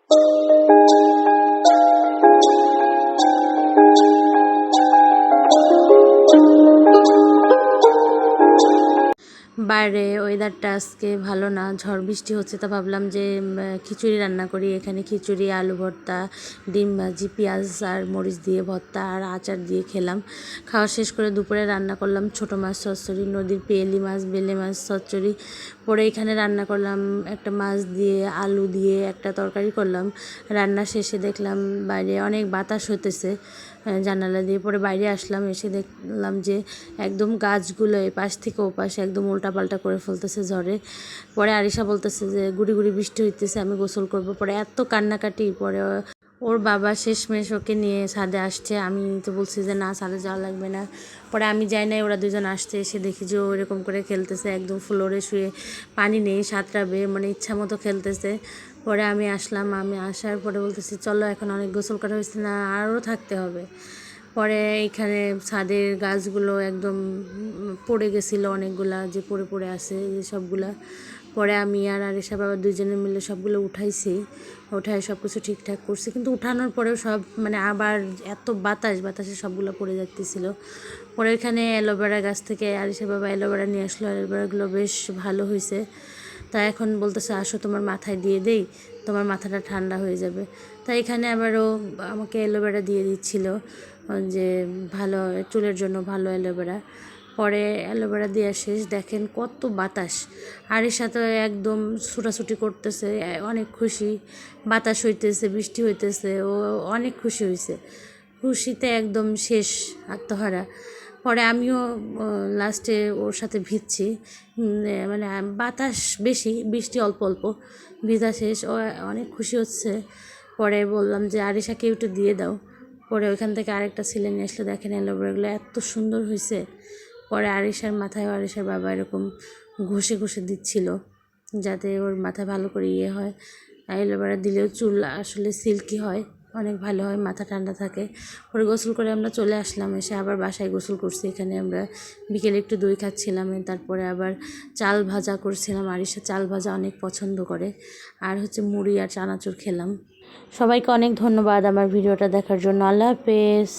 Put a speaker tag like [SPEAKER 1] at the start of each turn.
[SPEAKER 1] বাইরে ওয়েদারটা আজকে ভালো না, ঝড় বৃষ্টি হচ্ছে, তা ভাবলাম যে খিচুড়ি রান্না করি। এখানে খিচুড়ি, আলু ভর্তা, ডিম ভাজি, পেঁয়াজ আর মরিচ দিয়ে ভর্তা আর আচার দিয়ে খেলাম। খাওয়া শেষ করে দুপুরে রান্না করলাম ছোটো মাছ চচ্চড়ি, নদীর পেয়েলি মাছ, বেলে মাছ চচ্চড়ি। পরে এখানে রান্না করলাম একটা মাছ দিয়ে, আলু দিয়ে একটা তরকারি করলাম। রান্না শেষে দেখলাম বাইরে অনেক বাতাস হতেছে জানালা দিয়ে। পরে বাইরে আসলাম, এসে দেখলাম যে একদম গাছগুলো এপাশ থেকে ওপাশে একদম উল্টাপাল্টা করে ফেলতেছে ঝড়ে। পরে আরিশা বলতেছে যে গুড়ি গুড়ি বৃষ্টি হইতেছে, আমি গোসল করব। পরে এত কান্নাকাটি, পরে ওর বাবা শেষমেশ ওকে নিয়ে ছাদে আসছে। আমি তো বলছি যে না, ছাদে যাওয়া লাগবে না। পরে আমি যাই নাই, ওরা দুজন আসছে। এসে দেখি যে ও এরকম করে খেলতেছে, একদম ফ্লোরে শুয়ে, পানি নেই, সাঁতরাবে, মানে ইচ্ছা মতো খেলতেছে। পরে আমি আসলাম, আমি আসার পরে বলতেছি চলো, এখন অনেক গোসল করা হয়েছে না, আরও থাকতে হবে। পরে এইখানে ছাদের গাছগুলো একদম পড়ে গেছিলো, অনেকগুলা যে পড়ে পড়ে আছে যে সবগুলা। পরে আমি আর আরিশা বাবা দুজনে মিলে সবগুলো উঠাইছি, উঠায় সব কিছু ঠিকঠাক করছি। কিন্তু উঠানোর পরেও সব মানে আবার এত বাতাসে সবগুলো পড়ে যাচ্তেছিল। পরে এখানে অ্যালোভেরা গাছ থেকে আরিশা বাবা অ্যালোভেরা নিয়ে আসলো, অ্যালোভেরাগুলো বেশ ভালো হয়েছে। তা এখন বলতেছে আসো তোমার মাথায় দিয়ে দেই, তোমার মাথাটা ঠান্ডা হয়ে যাবে। তাই এখানে আবারও আমাকে অ্যালোভেরা দিয়ে দিচ্ছিল, যে ভালো চুলের জন্য ভালো অ্যালোভেরা। পরে অ্যালোভেরা দেওয়া শেষ, দেখেন কত বাতাস। আর এর সাথে একদম ছুটাছুটি করতেছে, অনেক খুশি, বাতাস হইতেছে, বৃষ্টি হইতেছে, ও অনেক খুশি হয়েছে, খুশিতে একদম শেষ, আত্মহারা। পরে আমিও লাস্টে ওর সাথে ভিজছি, মানে বাতাস বেশি, বৃষ্টি অল্প অল্প, ভিজা শেষ, ও অনেক খুশি হচ্ছে। পরে বললাম যে আরিশাকে একটু দিয়ে দাও। পরে ওইখান থেকে আরেকটা ছেলে নিয়ে আসলে, দেখেন অ্যালোভেরাগুলো এত সুন্দর হয়েছে। পরে আরিশার মাথায় আরিশার বাবা এরকম ঘষে ঘষে দিচ্ছিল, যাতে ওর মাথায় ভালো করে ইয়ে হয়। অ্যালোভেরা দিলেও চুল আসলে সিল্কি হয়, অনেক ভালো হয়, মাথা ঠান্ডা থাকে। পরে গোসল করে আমরা চলে আসলাম, এসে আবার বাসায় গোসল করছি। এখানে আমরা বিকেলে একটু দই খাচ্ছিলাম, তারপরে আবার চাল ভাজা করছিলাম। আরিশা চাল ভাজা অনেক পছন্দ করে, আর হচ্ছে মুড়ি আর চানাচুর খেলাম। সবাইকে অনেক ধন্যবাদ আমার ভিডিওটা দেখার জন্য। আল্লাহ হাফেজ।